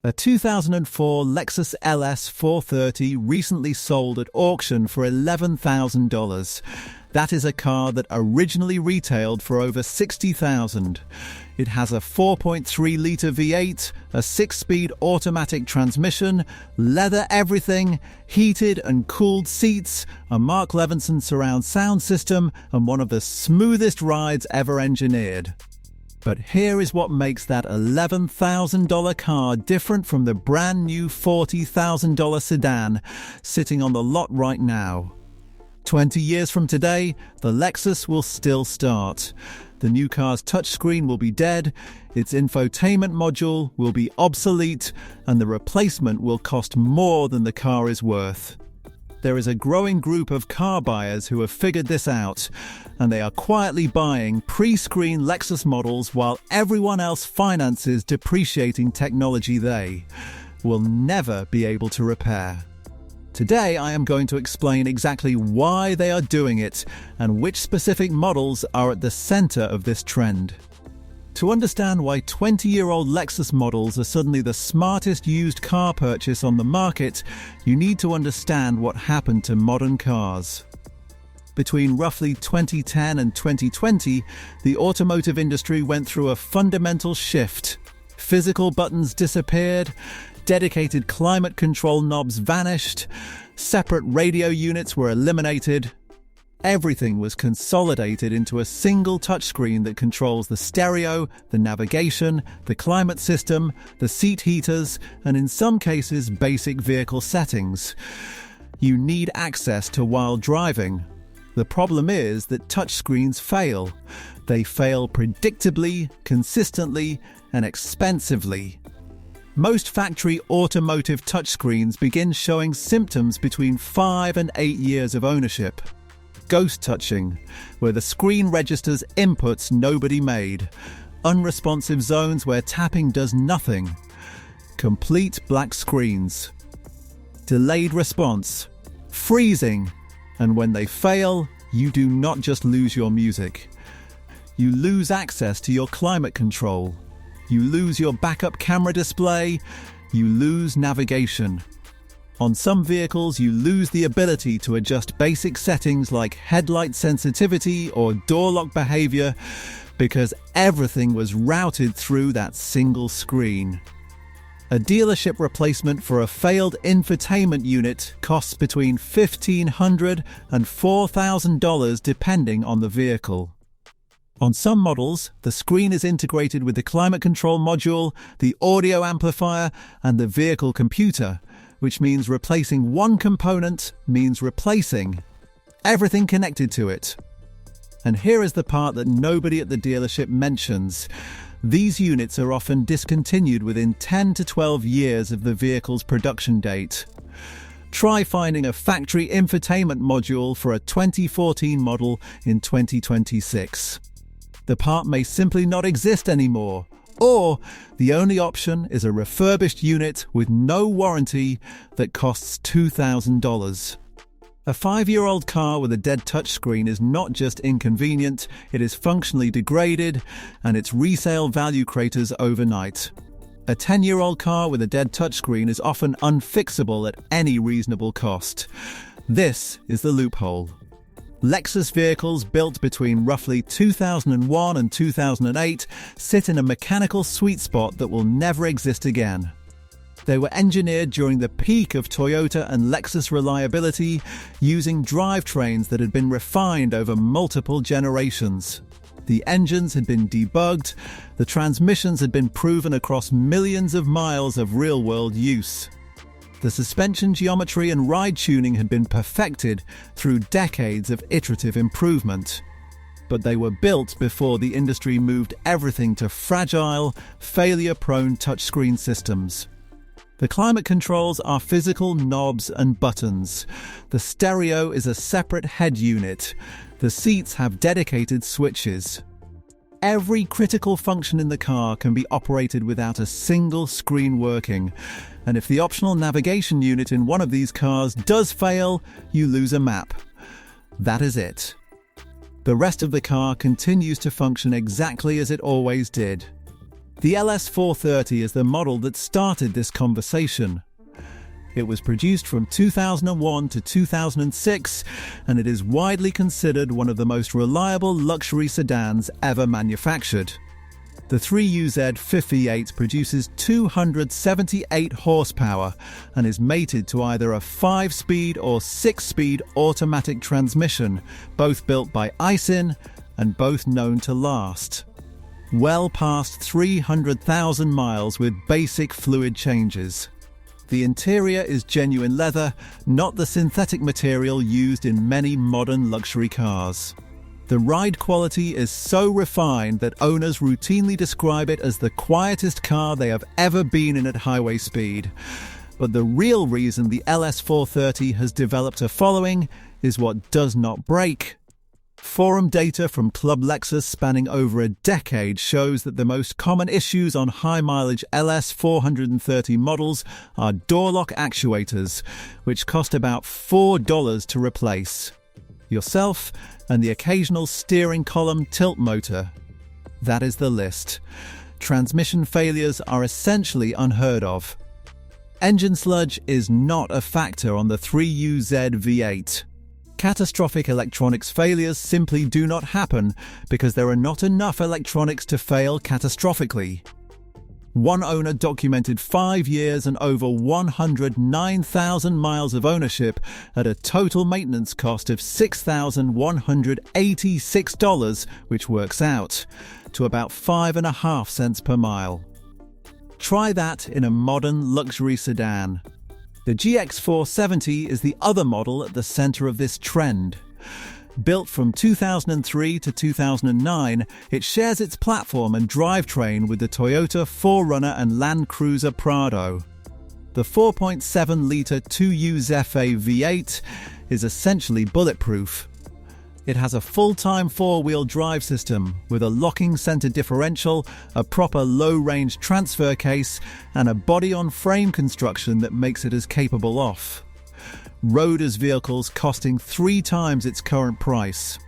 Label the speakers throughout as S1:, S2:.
S1: A 2004 Lexus LS430 recently sold at auction for $11,000. That is a car that originally retailed for over $60,000. It has a 4.3-litre V8, a 6-speed automatic transmission, leather everything, heated and cooled seats, a Mark Levinson surround sound system, and one of the smoothest rides ever engineered. But here is what makes that $11,000 car different from the brand new $40,000 sedan sitting on the lot right now. 20 years from today, the Lexus will still start. The new car's touchscreen will be dead, its infotainment module will be obsolete, and the replacement will cost more than the car is worth. There is a growing group of car buyers who have figured this out, and they are quietly buying pre-screen Lexus models while everyone else finances depreciating technology they will never be able to repair. Today I am going to explain exactly why they are doing it and which specific models are at the center of this trend. To understand why 20-year-old Lexus models are suddenly the smartest used car purchase on the market, you need to understand what happened to modern cars. Between roughly 2010 and 2020, the automotive industry went through a fundamental shift. Physical buttons disappeared, dedicated climate control knobs vanished, separate radio units were eliminated. Everything was consolidated into a single touchscreen that controls the stereo, the navigation, the climate system, the seat heaters, and in some cases, basic vehicle settings. You need access to while driving. The problem is that touchscreens fail. They fail predictably, consistently, and expensively. Most factory automotive touchscreens begin showing symptoms between 5 and 8 years of ownership. Ghost touching, where the screen registers inputs nobody made. Unresponsive zones where tapping does nothing. Complete black screens. Delayed response. Freezing. And when they fail, you do not just lose your music. You lose access to your climate control. You lose your backup camera display. You lose navigation. On some vehicles, you lose the ability to adjust basic settings like headlight sensitivity or door lock behavior because everything was routed through that single screen. A dealership replacement for a failed infotainment unit costs between $1,500 and $4,000 depending on the vehicle. On some models, the screen is integrated with the climate control module, the audio amplifier, and the vehicle computer, which means replacing one component means replacing everything connected to it. And here is the part that nobody at the dealership mentions. These units are often discontinued within 10 to 12 years of the vehicle's production date. Try finding a factory infotainment module for a 2014 model in 2026. The part may simply not exist anymore. Or the only option is a refurbished unit with no warranty that costs $2,000. A 5-year-old car with a dead touchscreen is not just inconvenient, it is functionally degraded, and its resale value craters overnight. A 10-year-old car with a dead touchscreen is often unfixable at any reasonable cost. This is the loophole. Lexus vehicles built between roughly 2001 and 2008 sit in a mechanical sweet spot that will never exist again. They were engineered during the peak of Toyota and Lexus reliability, using drivetrains that had been refined over multiple generations. The engines had been debugged, the transmissions had been proven across millions of miles of real-world use. The suspension geometry and ride tuning had been perfected through decades of iterative improvement. But they were built before the industry moved everything to fragile, failure-prone touchscreen systems. The climate controls are physical knobs and buttons. The stereo is a separate head unit. The seats have dedicated switches. Every critical function in the car can be operated without a single screen working, and if the optional navigation unit in one of these cars does fail, you lose a map. That is it. The rest of the car continues to function exactly as it always did. The LS430 is the model that started this conversation. It was produced from 2001 to 2006, and it is widely considered one of the most reliable luxury sedans ever manufactured. The 3UZ50V8 produces 278 horsepower and is mated to either a 5-speed or 6-speed automatic transmission, both built by Aisin and both known to last well past 300,000 miles with basic fluid changes. The interior is genuine leather, not the synthetic material used in many modern luxury cars. The ride quality is so refined that owners routinely describe it as the quietest car they have ever been in at highway speed. But the real reason the LS430 has developed a following is what does not break. Forum data from Club Lexus spanning over a decade shows that the most common issues on high-mileage LS430 models are door lock actuators, which cost about $4 to replace. Yourself and the occasional steering column tilt motor. That is the list. Transmission failures are essentially unheard of. Engine sludge is not a factor on the 3UZ V8. Catastrophic electronics failures simply do not happen because there are not enough electronics to fail catastrophically. One owner documented 5 years and over 109,000 miles of ownership at a total maintenance cost of $6,186, which works out to about 5.5 cents per mile. Try that in a modern luxury sedan. The GX470 is the other model at the center of this trend. Built from 2003 to 2009, it shares its platform and drivetrain with the Toyota 4Runner and Land Cruiser Prado. The 4.7-litre 2UZ V8 is essentially bulletproof. It has a full-time 4-wheel drive system with a locking center differential, a proper low-range transfer case, and a body-on-frame construction that makes it as capable off. Road as vehicles costing 3 times its current price.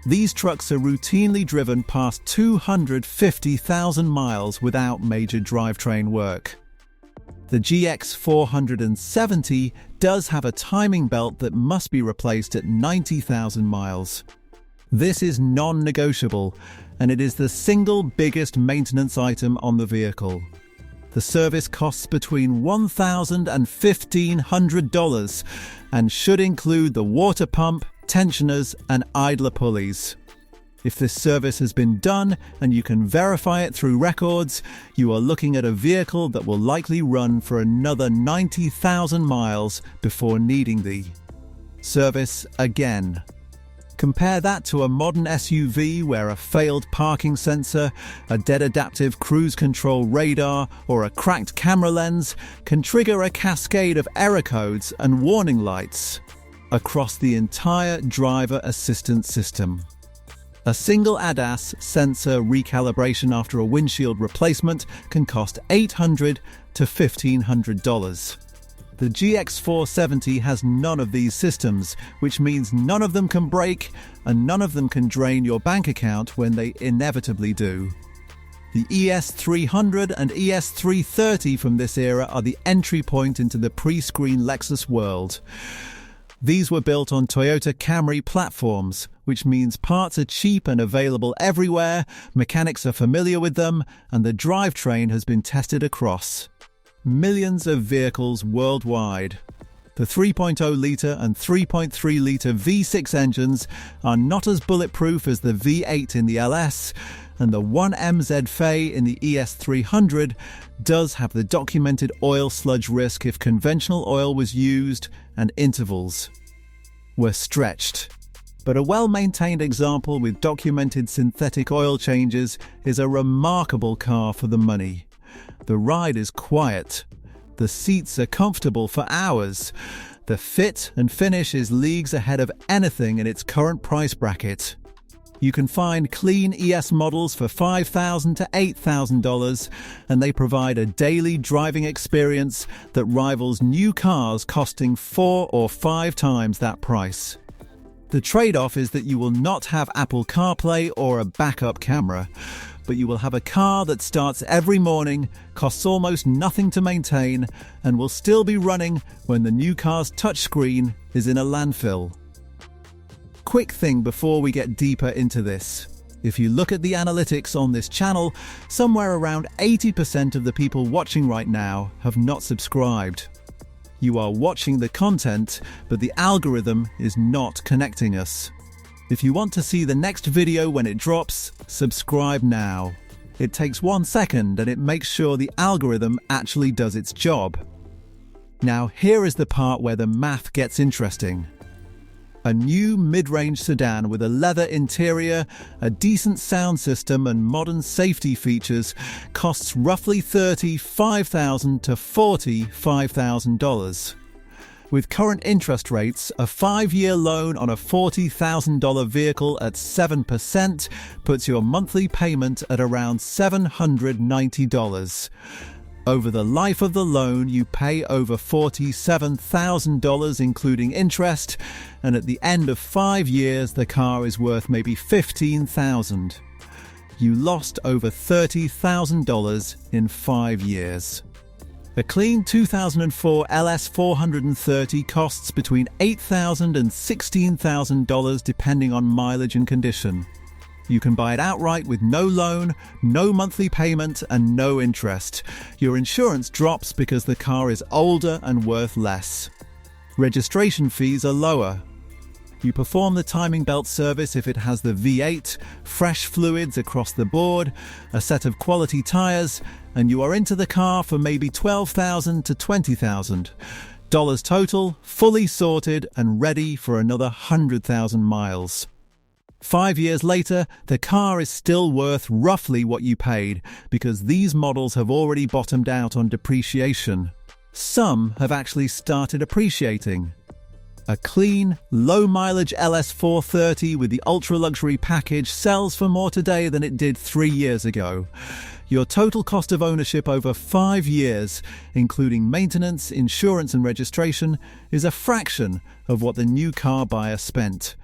S1: These trucks are routinely driven past 250,000 miles without major drivetrain work. The GX470 does have a timing belt that must be replaced at 90,000 miles. This is non-negotiable, and it is the single biggest maintenance item on the vehicle. The service costs between $1,000 and $1,500 and should include the water pump, tensioners, and idler pulleys. If this service has been done and you can verify it through records, you are looking at a vehicle that will likely run for another 90,000 miles before needing the service again. Compare that to a modern SUV where a failed parking sensor, a dead adaptive cruise control radar, or a cracked camera lens can trigger a cascade of error codes and warning lights across the entire driver assistance system. A single ADAS sensor recalibration after a windshield replacement can cost $800 to $1,500. The GX470 has none of these systems, which means none of them can break and none of them can drain your bank account when they inevitably do. The ES300 and ES330 from this era are the entry point into the pre-screen Lexus world. These were built on Toyota Camry platforms, which means parts are cheap and available everywhere, mechanics are familiar with them, and the drivetrain has been tested across millions of vehicles worldwide. The 3.0-litre and 3.3-litre V6 engines are not as bulletproof as the V8 in the LS, and the 1MZ Fe in the ES300 does have the documented oil sludge risk if conventional oil was used and intervals were stretched. But a well-maintained example with documented synthetic oil changes is a remarkable car for the money. The ride is quiet. The seats are comfortable for hours. The fit and finish is leagues ahead of anything in its current price bracket. You can find clean ES models for $5,000 to $8,000, and they provide a daily driving experience that rivals new cars costing 4 or 5 times that price. The trade-off is that you will not have Apple CarPlay or a backup camera, but you will have a car that starts every morning, costs almost nothing to maintain, and will still be running when the new car's touchscreen is in a landfill. Quick thing before we get deeper into this. If you look at the analytics on this channel, somewhere around 80% of the people watching right now have not subscribed. You are watching the content, but the algorithm is not connecting us. If you want to see the next video when it drops, subscribe now. It takes 1 second and it makes sure the algorithm actually does its job. Now here is the part where the math gets interesting. A new mid-range sedan with a leather interior, a decent sound system and modern safety features costs roughly $35,000 to $45,000. With current interest rates, a 5-year loan on a $40,000 vehicle at 7% puts your monthly payment at around $790. Over the life of the loan, you pay over $47,000 including interest, and at the end of 5 years, the car is worth maybe $15,000. You lost over $30,000 in 5 years. A clean 2004 LS430 costs between $8,000 and $16,000 depending on mileage and condition. You can buy it outright with no loan, no monthly payment and no interest. Your insurance drops because the car is older and worth less. Registration fees are lower. You perform the timing belt service if it has the V8, fresh fluids across the board, a set of quality tyres, and you are into the car for maybe $12,000 to $20,000 total, fully sorted and ready for another 100,000 miles. 5 years later, the car is still worth roughly what you paid because these models have already bottomed out on depreciation. Some have actually started appreciating. A clean, low-mileage LS430 with the ultra-luxury package sells for more today than it did 3 years ago. Your total cost of ownership over 5 years, including maintenance, insurance and registration, is a fraction of what the new car buyer spent.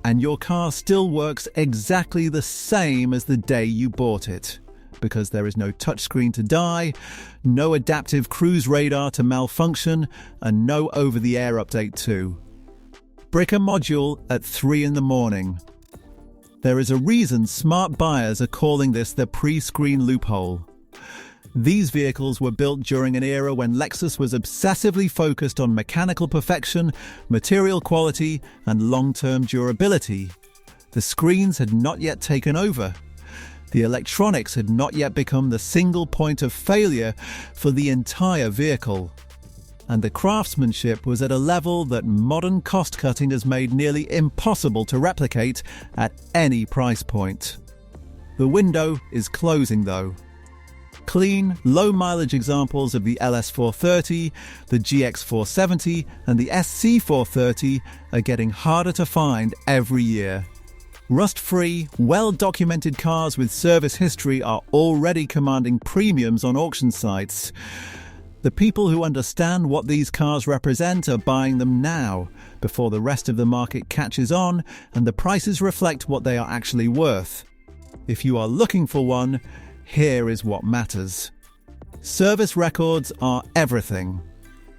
S1: And your car still works exactly the same as the day you bought it, because there is no touchscreen to die, no adaptive cruise radar to malfunction, and no over-the-air update too. Brick a module at 3 in the morning. There is a reason smart buyers are calling this the pre-screen loophole. These vehicles were built during an era when Lexus was obsessively focused on mechanical perfection, material quality, and long-term durability. The screens had not yet taken over. The electronics had not yet become the single point of failure for the entire vehicle. And the craftsmanship was at a level that modern cost-cutting has made nearly impossible to replicate at any price point. The window is closing though. Clean, low-mileage examples of the LS430, the GX470 and the SC430 are getting harder to find every year. Rust-free, well-documented cars with service history are already commanding premiums on auction sites. The people who understand what these cars represent are buying them now, before the rest of the market catches on and the prices reflect what they are actually worth. If you are looking for one, here is what matters. Service records are everything.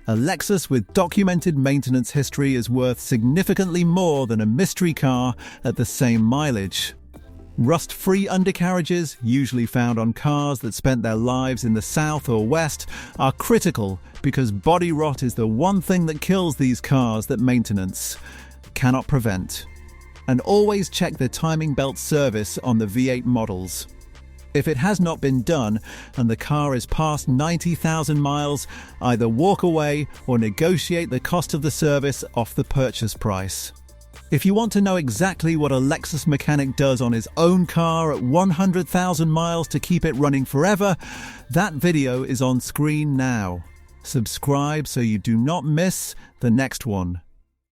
S1: A Lexus with documented maintenance history is worth significantly more than a mystery car at the same mileage. Rust-free undercarriages, usually found on cars that spent their lives in the south or west, are critical because body rot is the one thing that kills these cars that maintenance cannot prevent. And always check the timing belt service on the V8 models. If it has not been done and the car is past 90,000 miles, either walk away or negotiate the cost of the service off the purchase price. If you want to know exactly what a Lexus mechanic does on his own car at 100,000 miles to keep it running forever, that video is on screen now. Subscribe so you do not miss the next one.